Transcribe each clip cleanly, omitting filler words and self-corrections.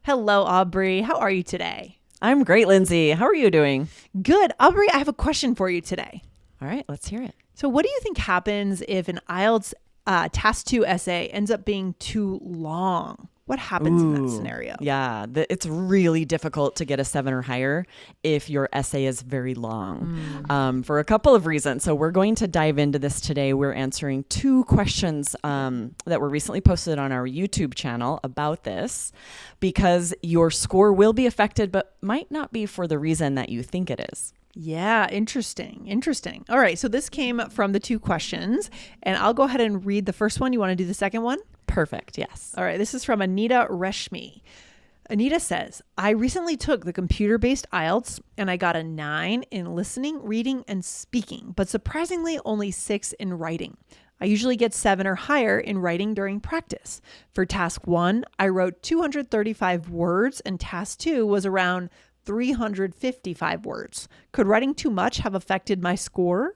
Hello, Aubrey. How are you today? I'm great, Lindsay. How are you doing? Good. Aubrey, I have a question for you today. All right, let's hear it. So what do you think happens if an IELTS Task 2 essay ends up being too long? What happens in that scenario? Yeah, it's really difficult to get a 7 or higher if your essay is very long for a couple of reasons. So we're going to dive into this today. We're answering 2 questions that were recently posted on our YouTube channel about this because your score will be affected, but might not be for the reason that you think it is. Yeah, interesting. All right, so this came from the 2 questions, and I'll go ahead and read the first one. You want to do the second one? Perfect, yes. All right, this is from Anita Reshmi. Anita says, I recently took the computer-based IELTS and I got a 9 in listening, reading, and speaking, but surprisingly only 6 in writing. I usually get 7 or higher in writing during practice. For task 1, I wrote 235 words and task 2 was around 355 words. Could writing too much have affected my score?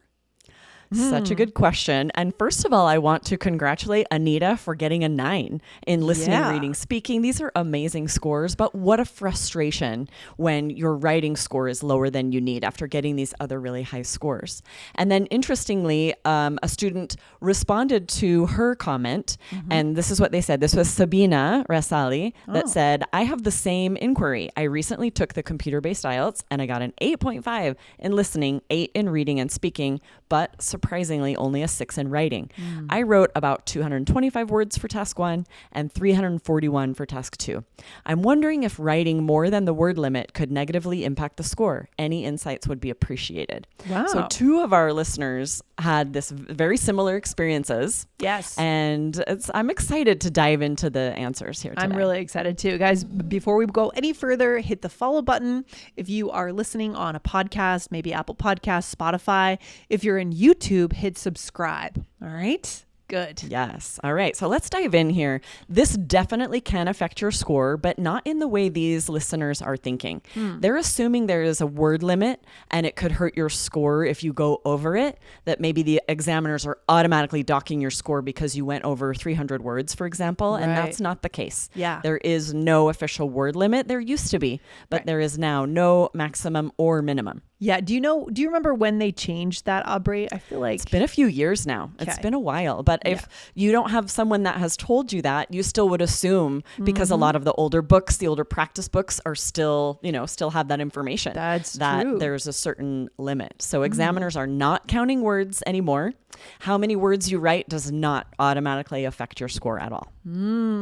Such a good question. And first of all, I want to congratulate Anita for getting a 9 in listening, reading, speaking. These are amazing scores, but what a frustration when your writing score is lower than you need after getting these other really high scores. And then interestingly, a student responded to her comment, and this is what they said. This was Sabina Rasali that said, I have the same inquiry. I recently took the computer-based IELTS and I got an 8.5 in listening, 8 in reading and speaking, but surprisingly only a 6 in writing. I wrote about 225 words for task 1 and 341 for task 2. I'm wondering if writing more than the word limit could negatively impact the score. Any insights would be appreciated. Wow. So 2 of our listeners had this very similar experiences. Yes. And I'm excited to dive into the answers here today. I'm really excited too. Guys, before we go any further, hit the follow button. If you are listening on a podcast, maybe Apple Podcasts, Spotify, if you're in YouTube, hit subscribe. All right. Good. Yes. All right. So let's dive in here. This definitely can affect your score, but not in the way these listeners are thinking. They're assuming there is a word limit and it could hurt your score if you go over it, that maybe the examiners are automatically docking your score because you went over 300 words, for example, and that's not the case. Yeah. There is no official word limit. There used to be, but there is now no maximum or minimum. Yeah. Do you remember when they changed that, Aubrey? I feel like it's been a few years now. It's been a while, but if you don't have someone that has told you that, you still would assume because a lot of the older books, the older practice books are still, still have that information. That's that true. There's a certain limit. So examiners are not counting words anymore. How many words you write does not automatically affect your score at all.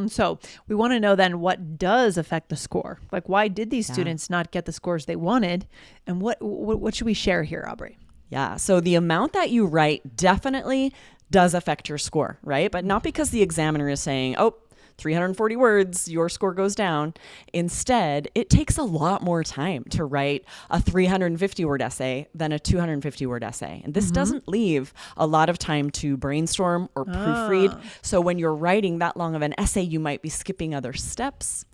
So we want to know then what does affect the score? Like, why did these students not get the scores they wanted? And what should we share here, Aubrey? Yeah. So the amount that you write definitely does affect your score, right? But not because the examiner is saying, 340 words, your score goes down. Instead, it takes a lot more time to write a 350 word essay than a 250 word essay. And this doesn't leave a lot of time to brainstorm or proofread. So when you're writing that long of an essay, you might be skipping other steps.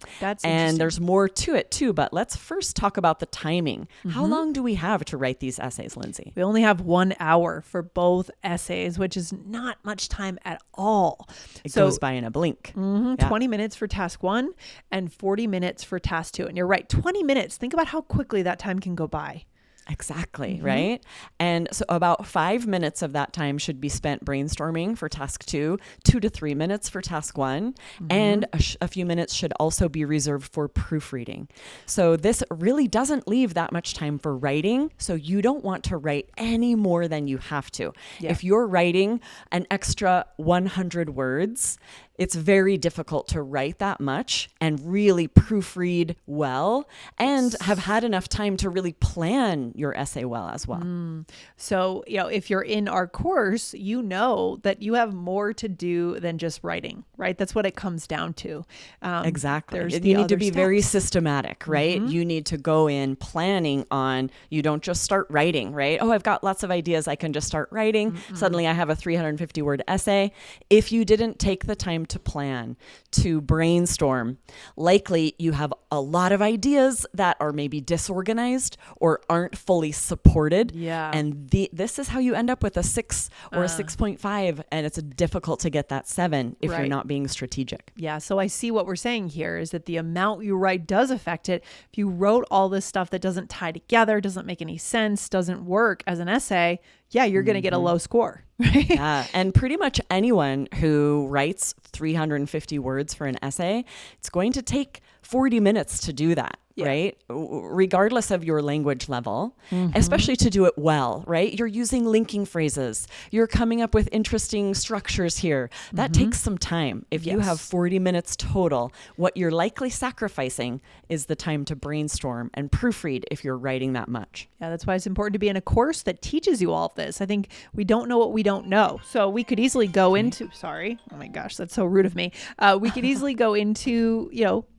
And there's more to it too. But let's first talk about the timing. How long do we have to write these essays, Lindsay? We only have 1 hour for both essays, which is not much time at all. It goes by in a blink. 20 minutes for task 1 and 40 minutes for task 2. And you're right, 20 minutes. Think about how quickly that time can go by. Exactly, right? And so about 5 minutes of that time should be spent brainstorming for task 2, 2 to 3 minutes for task 1, and a few minutes should also be reserved for proofreading. So this really doesn't leave that much time for writing, so you don't want to write any more than you have to. Yeah. If you're writing an extra 100 words, it's very difficult to write that much and really proofread well and have had enough time to really plan your essay well as well. So, if you're in our course, you know that you have more to do than just writing, right? That's what it comes down to. Exactly. You need to be very systematic, right? You need to go in planning on, you don't just start writing, right? I've got lots of ideas. I can just start writing. Suddenly I have a 350 word essay. If you didn't take the time time to plan, to brainstorm. Likely you have a lot of ideas that are maybe disorganized or aren't fully supported. Yeah. And this is how you end up with a 6 or a 6.5. And it's difficult to get that 7 if you're not being strategic. Yeah. So I see what we're saying here is that the amount you write does affect it. If you wrote all this stuff that doesn't tie together, doesn't make any sense, doesn't work as an essay, yeah, you're going to get a low score. Right? Yeah. And pretty much anyone who writes 350 words for an essay, it's going to take 40 minutes to do that. Yeah. Right? Regardless of your language level, especially to do it well, right? You're using linking phrases. You're coming up with interesting structures here. That takes some time. If you have 40 minutes total, what you're likely sacrificing is the time to brainstorm and proofread if you're writing that much. Yeah, that's why it's important to be in a course that teaches you all of this. I think we don't know what we don't know. So we could easily go into, sorry, oh my gosh, that's so rude of me. We could easily go into,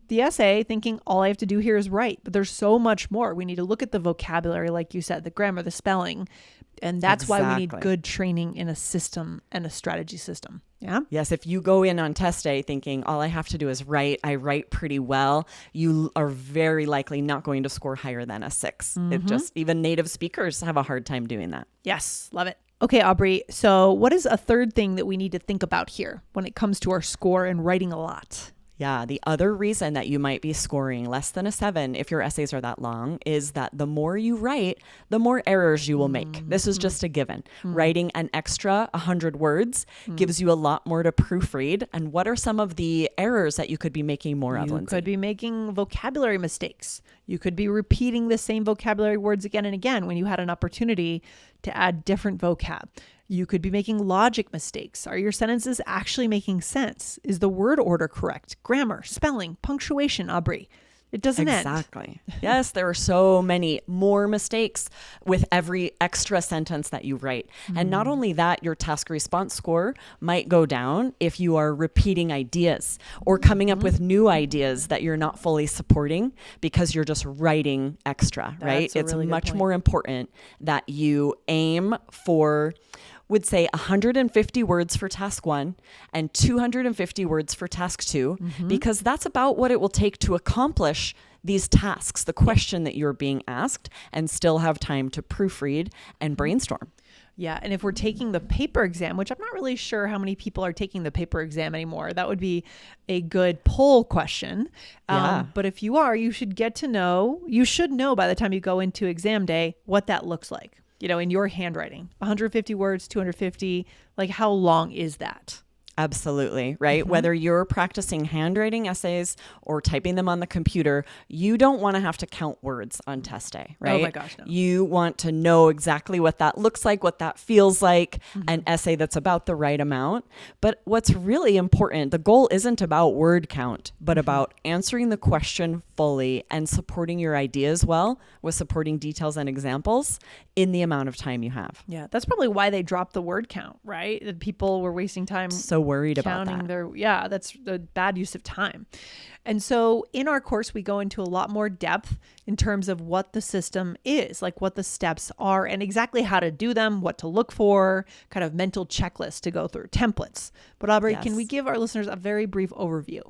the essay thinking all I have to do here is write, but there's so much more. We need to look at the vocabulary, like you said, the grammar, the spelling, and that's why we need good training in a system and a strategy system. Yeah. Yes. If you go in on test day thinking all I have to do is write, I write pretty well, you are very likely not going to score higher than a 6. It just, even native speakers have a hard time doing that. Yes. Love it. Okay, Aubrey. So what is a third thing that we need to think about here when it comes to our score and writing a lot? Yeah, the other reason that you might be scoring less than a 7 if your essays are that long is that the more you write, the more errors you will make. This is just a given. Writing an extra 100 words gives you a lot more to proofread. And what are some of the errors that you could be making more of, Lindsay? You could be making vocabulary mistakes. You could be repeating the same vocabulary words again and again when you had an opportunity to add different vocab. You could be making logic mistakes. Are your sentences actually making sense? Is the word order correct? Grammar, spelling, punctuation, Aubrey. It doesn't end. Exactly. Yes, there are so many more mistakes with every extra sentence that you write. And not only that, your task response score might go down if you are repeating ideas or coming up with new ideas that you're not fully supporting because you're just writing extra, right? It's really much more important that you aim for, would say 150 words for task 1 and 250 words for task 2, because that's about what it will take to accomplish these tasks, the question that you're being asked, and still have time to proofread and brainstorm. Yeah. And if we're taking the paper exam, which I'm not really sure how many people are taking the paper exam anymore, that would be a good poll question. But if you are, you should know by the time you go into exam day what that looks like. In your handwriting, 150 words, 250, like how long is that? Absolutely, right? Whether you're practicing handwriting essays or typing them on the computer, you don't want to have to count words on test day, right? Oh my gosh, no. You want to know exactly what that looks like, what that feels like, an essay that's about the right amount. But what's really important, the goal isn't about word count, but about answering the question fully and supporting your ideas well with supporting details and examples in the amount of time you have. Yeah, that's probably why they dropped the word count, right? That people were wasting time so worried about that. That's a bad use of time. And so in our course, we go into a lot more depth in terms of what the system is, like what the steps are and exactly how to do them, what to look for, kind of mental checklist to go through, templates. But Aubrey, can we give our listeners a very brief overview?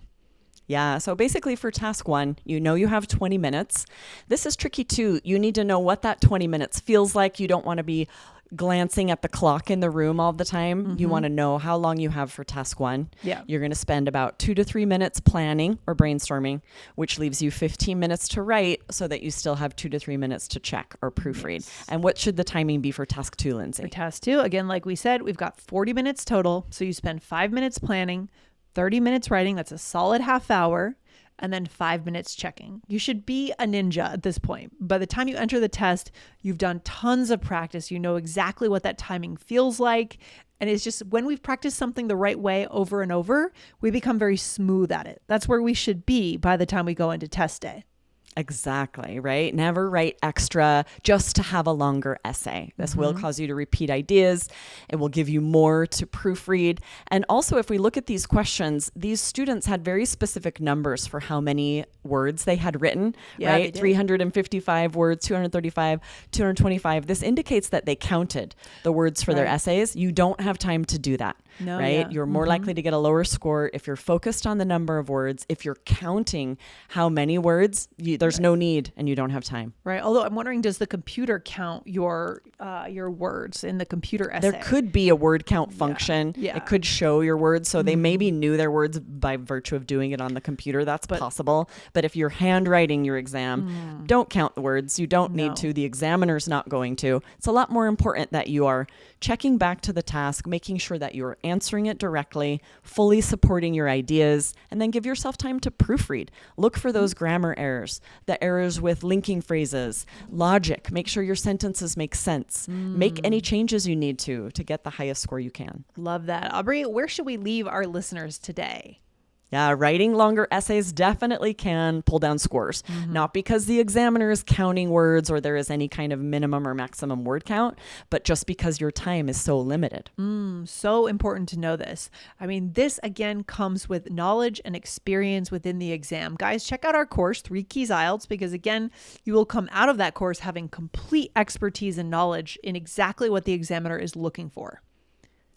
Yeah. So basically for task 1, you have 20 minutes. This is tricky too. You need to know what that 20 minutes feels like. You don't want to be glancing at the clock in the room all the time. You want to know how long you have for task 1. Yeah. You're going to spend about 2 to 3 minutes planning or brainstorming, which leaves you 15 minutes to write so that you still have 2 to 3 minutes to check or proofread. Yes. And what should the timing be for task 2, Lindsay? For task 2, again, like we said, we've got 40 minutes total. So you spend 5 minutes planning, 30 minutes writing. That's a solid half hour. And then 5 minutes checking. You should be a ninja at this point. By the time you enter the test, you've done tons of practice. You know exactly what that timing feels like. And it's just when we've practiced something the right way over and over, we become very smooth at it. That's where we should be by the time we go into test day. Exactly, right? Never write extra just to have a longer essay. This will cause you to repeat ideas. It will give you more to proofread. And also, if we look at these questions, these students had very specific numbers for how many words they had written, right? 355 words, 235, 225. This indicates that they counted the words for their essays. You don't have time to do that. No, right? yeah. You're more likely to get a lower score if you're focused on the number of words. If you're counting how many words, there's no need and you don't have time. Right. Although I'm wondering, does the computer count your words in the computer essay? There could be a word count function. Yeah. It could show your words. So they maybe knew their words by virtue of doing it on the computer. That's possible. But if you're handwriting your exam, don't count the words. You don't need to. The examiner's not going to. It's a lot more important that you are checking back to the task, making sure that you're answering it directly, fully supporting your ideas, and then give yourself time to proofread. Look for those grammar errors, the errors with linking phrases, logic. Make sure your sentences make sense. Make any changes you need to get the highest score you can. Love that. Aubrey, where should we leave our listeners today? Yeah, writing longer essays definitely can pull down scores. Not because the examiner is counting words or there is any kind of minimum or maximum word count, but just because your time is so limited. So important to know this. I mean, this again comes with knowledge and experience within the exam. Guys, check out our course, 3 Keys IELTS, because again, you will come out of that course having complete expertise and knowledge in exactly what the examiner is looking for.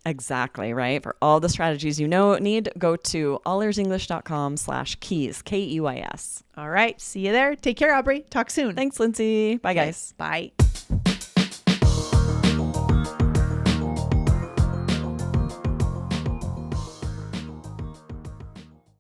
Exactly, right? For all the strategies need, go to allearsenglish.com/keys, KEYS. All right. See you there. Take care, Aubrey. Talk soon. Thanks, Lindsay. Bye, guys. Bye.